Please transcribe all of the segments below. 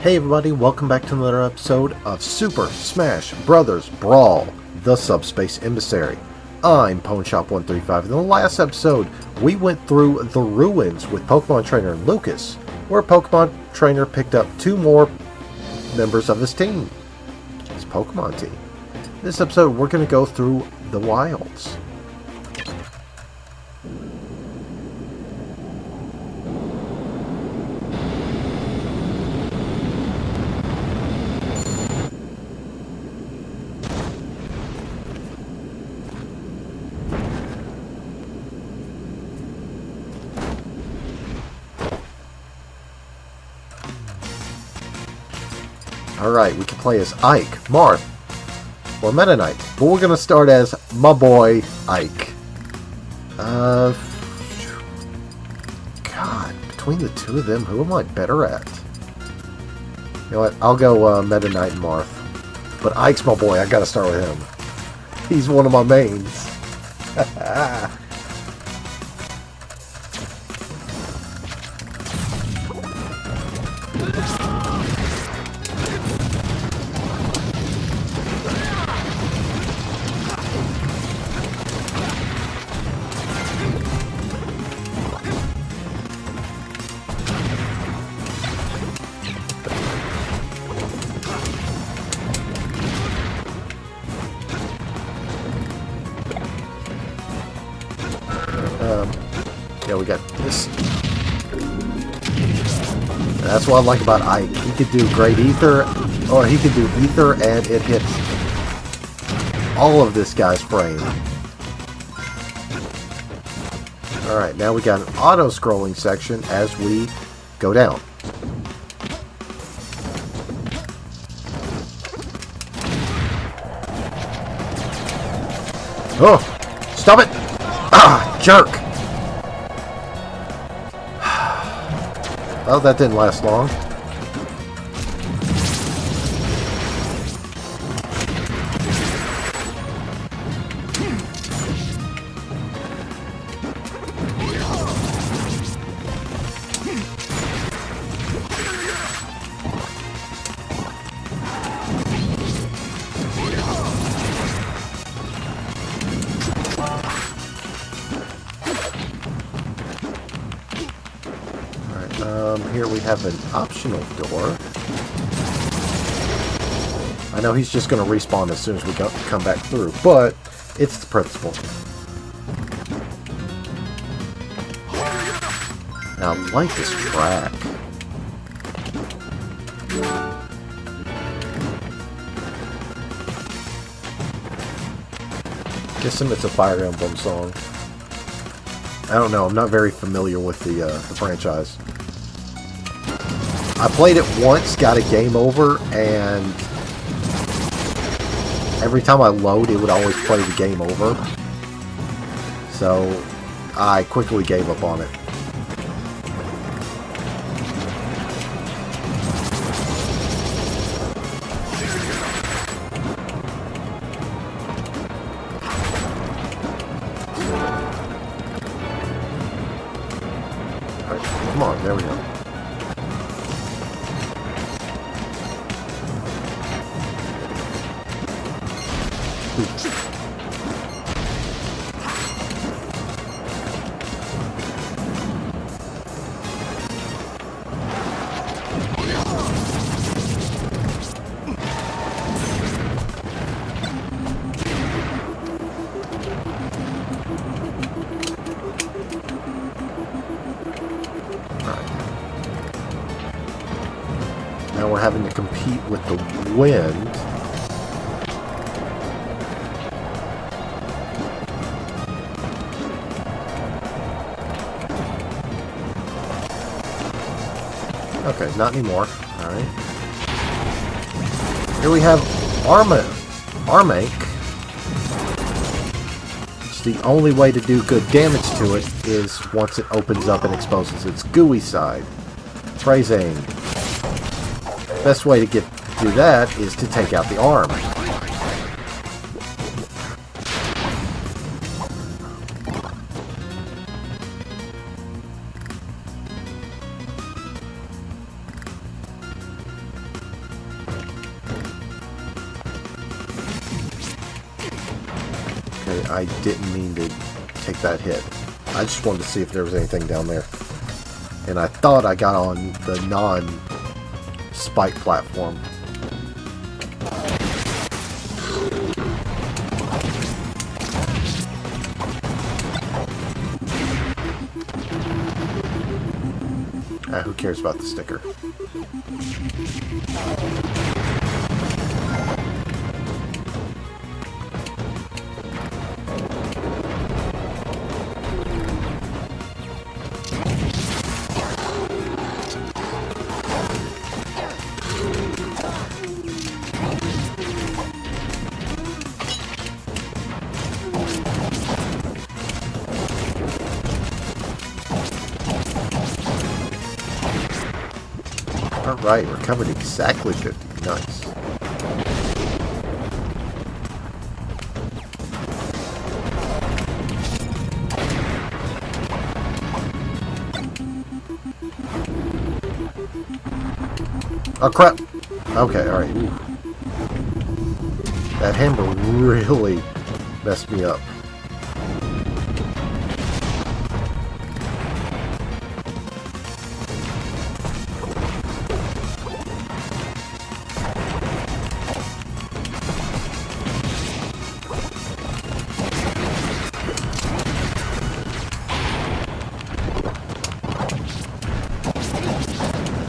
Hey everybody, welcome back to another episode of Super Smash Bros. Brawl, the Subspace Emissary. I'm PwnShop135. In the last episode, we went through the ruins with Pokemon Trainer Lucas, where Pokemon Trainer picked up 2 more members of his team, his Pokemon team. In this episode, we're going to go through the wilds. Alright, we can play as Ike, Marth, or Meta Knight, but we're going to start as my boy, Ike. God, between the two of them, who am I better at? You know what, I'll go Meta Knight and Marth. But Ike's my boy, I gotta start with him. He's one of my mains. Yeah, we got this. That's what I like about Ike. He could do Great Ether, or he could do Ether, and it hits all of this guy's frame. Alright, now we got an auto-scrolling section as we go down. Oh! Stop it! Ah! Jerk! Well, that didn't last long. Here we have an optional door. I know he's just going to respawn as soon as we come back through, but it's the principle. Now, I like this track. Guessing it's a Fire Emblem song. I don't know, I'm not very familiar with the franchise. I played it once, got a game over, and every time I load, it would always play the game over. So, I quickly gave up on it. Alright, come on, there we go. Now we're having to compete with the wind. Okay, not anymore. Alright. Here we have Armake. It's the only way to do good damage to it is once it opens up and exposes its gooey side. Phrasing. Best way to do that is to take out the arm. I didn't mean to take that hit. I just wanted to see if there was anything down there. And I thought I got on the non-spike platform. Who cares about the sticker? Alright, recovered exactly 50. Nice. Oh crap! Okay, alright. That hammer really messed me up.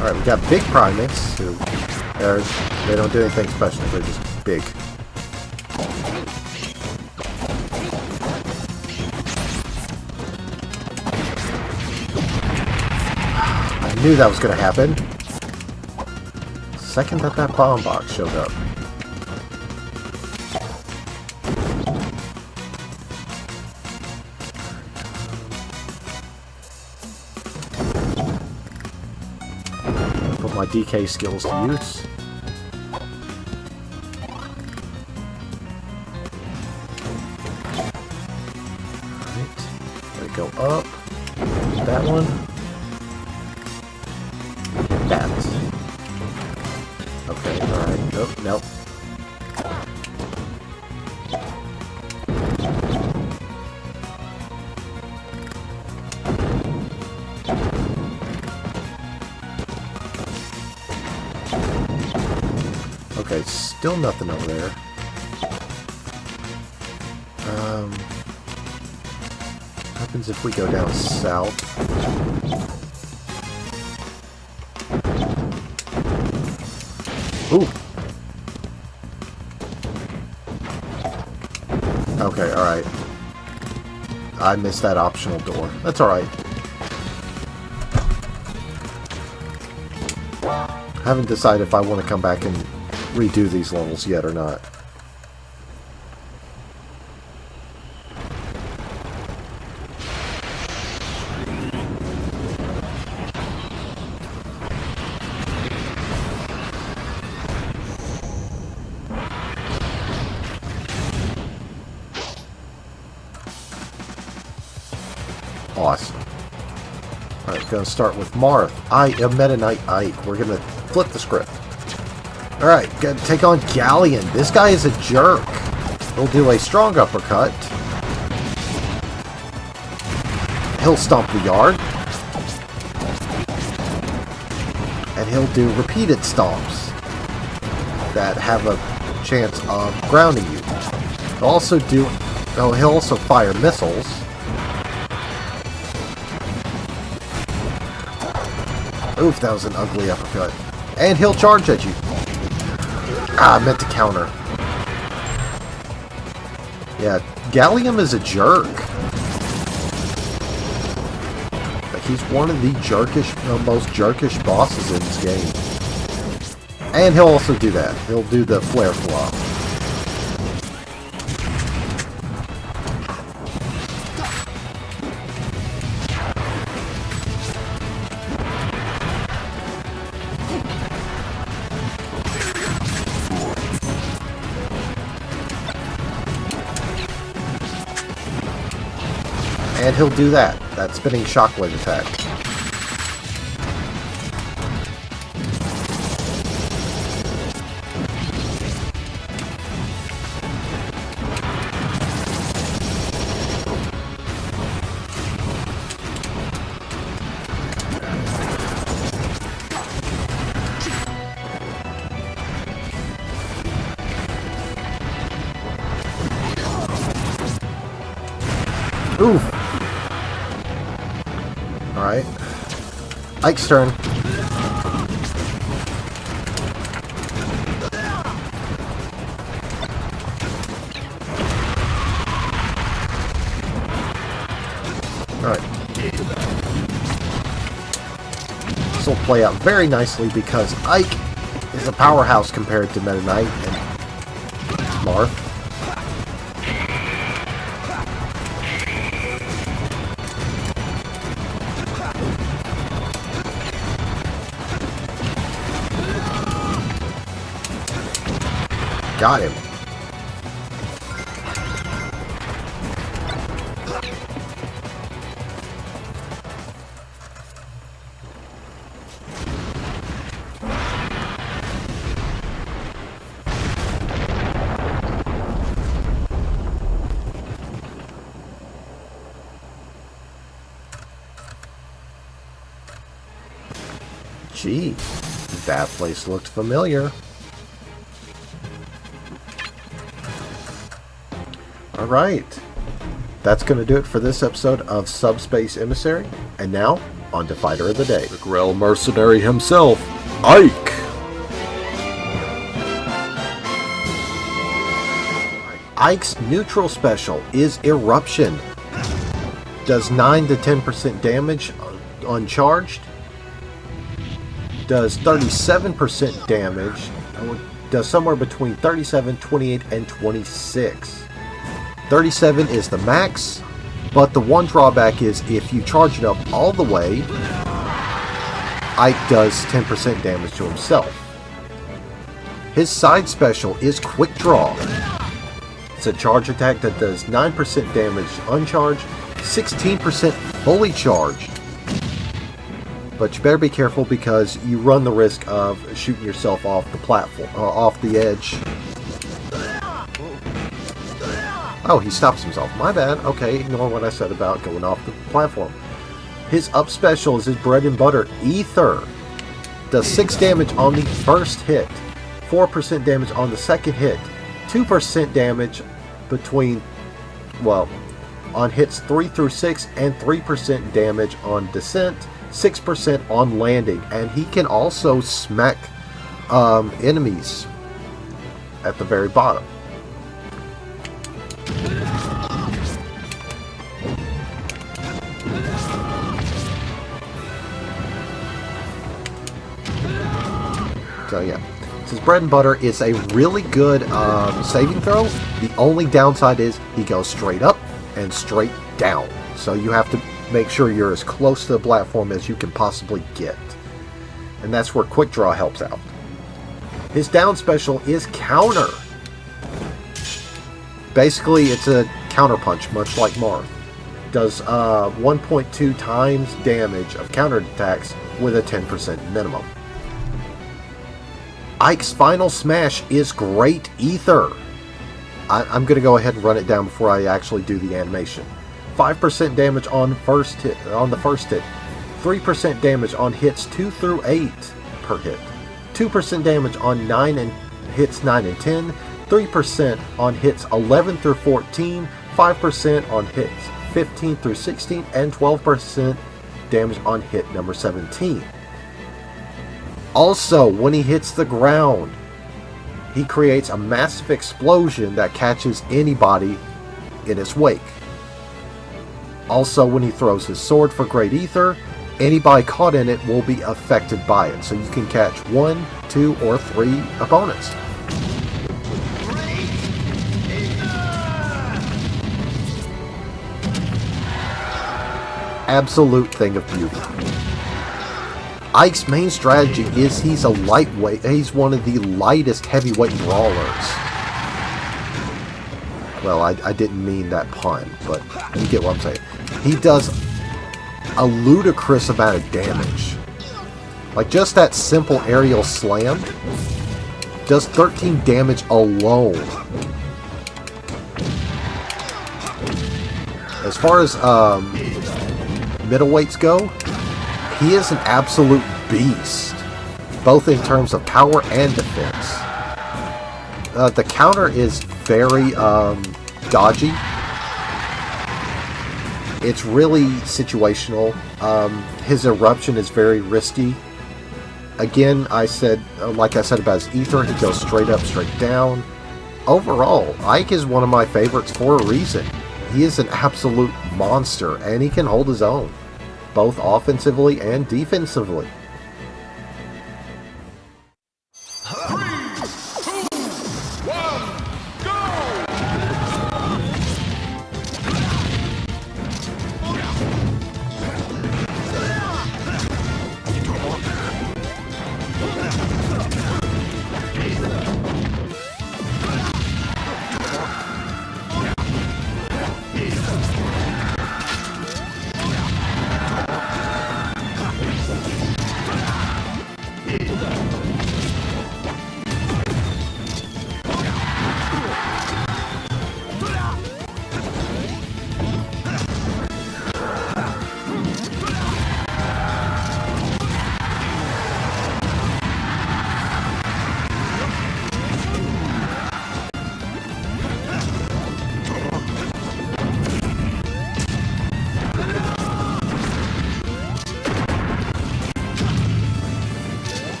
Alright, we got big primates who they don't do anything special, they're just big. I knew that was going to happen. Second that bomb box showed up. Put my DK skills to use. Alright. Let it go up. That one. That. Okay, alright. Nope, nope. Okay, still nothing over there. What happens if we go down south? Ooh! Okay, alright. I missed that optional door. That's alright. Haven't decided if I want to come back and redo these levels yet or not. Awesome. Alright, gonna start with Marth. Meta Knight Ike. We're gonna flip the script. Alright, gotta take on Galleon. This guy is a jerk. He'll do a strong uppercut. He'll stomp the yard. And he'll do repeated stomps that have a chance of grounding you. He'll also fire missiles. Oof, that was an ugly uppercut. And he'll charge at you. Ah, I meant to counter. Yeah, Gallium is a jerk. Like, he's one of the most jerkish bosses in this game. And he'll also do that. He'll do the flare flop. And he'll do that spinning shockwave attack. Oof. Alright. Ike's turn. Alright. This will play out very nicely because Ike is a powerhouse compared to Meta Knight and Marth. Got him. Gee, that place looked familiar. Alright, that's going to do it for this episode of Subspace Emissary. And now, on to Fighter of the Day. The Grell Mercenary himself, Ike! Ike's neutral special is Eruption. Does 9 to 10% damage uncharged. Does 37% damage. Does somewhere between 37, 28, and 26. 37 is the max, but the one drawback is if you charge it up all the way, Ike does 10% damage to himself. His side special is Quick Draw. It's a charge attack that does 9% damage uncharged, 16% fully charged. But you better be careful because you run the risk of shooting yourself off the platform, off the edge. Oh, he stops himself. My bad. Okay, ignore what I said about going off the platform. His up special is his bread and butter, Ether. Does 6 damage on the first hit, 4% damage on the second hit, 2% damage between, well, on hits 3 through 6, and 3% damage on descent, 6% on landing, and he can also smack enemies at the very bottom. So yeah, his bread and butter is a really good saving throw. The only downside is he goes straight up and straight down, so you have to make sure you're as close to the platform as you can possibly get. And that's where Quick Draw helps out. His down special is Counter. Basically, it's a counter punch, much like Marth. Does 1.2 times damage of counter attacks with a 10% minimum. Ike's final smash is Great Ether. I'm going to go ahead and run it down before I actually do the animation. 5% damage on the first hit, 3% damage on hits 2 through 8 per hit, 2% damage on hits 9 and 10, 3% on hits 11 through 14, 5% on hits 15 through 16, and 12% damage on hit number 17. Also, when he hits the ground, he creates a massive explosion that catches anybody in its wake. Also, when he throws his sword for Great Ether, anybody caught in it will be affected by it. So you can catch 1, 2, or 3 opponents. Absolute thing of beauty. Ike's main strategy is he's a lightweight. He's one of the lightest heavyweight brawlers. Well, I didn't mean that pun, but you get what I'm saying. He does a ludicrous amount of damage. Like, just that simple aerial slam does 13 damage alone. As far as middleweights go, he is an absolute beast, both in terms of power and defense. The counter is very dodgy. It's really situational. His eruption is very risky. Again, like I said about his ether, he goes straight up, straight down. Overall, Ike is one of my favorites for a reason. He is an absolute monster, and he can hold his own, both offensively and defensively.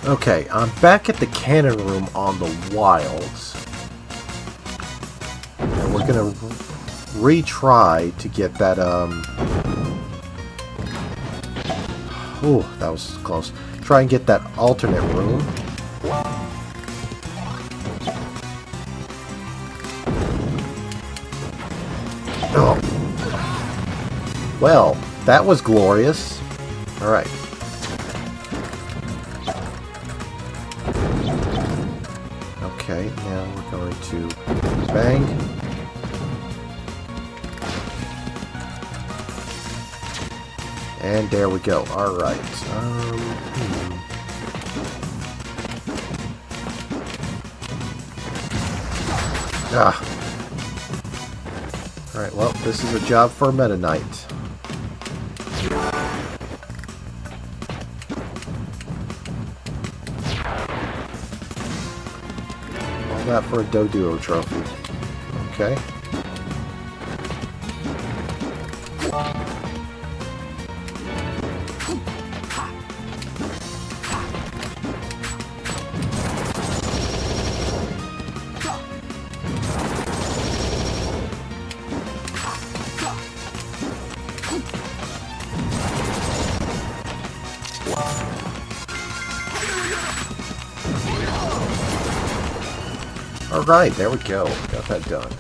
Okay, I'm back at the cannon room on the Wilds. And we're gonna retry to get that, Ooh, that was close. Try and get that alternate room. Oh. Well, that was glorious. Alright. Okay, now we're going to bang. And there we go. Alright. Alright, well, this is a job for Meta Knight. All that for a Doduo trophy. Okay. Alright, there we go. Got that done.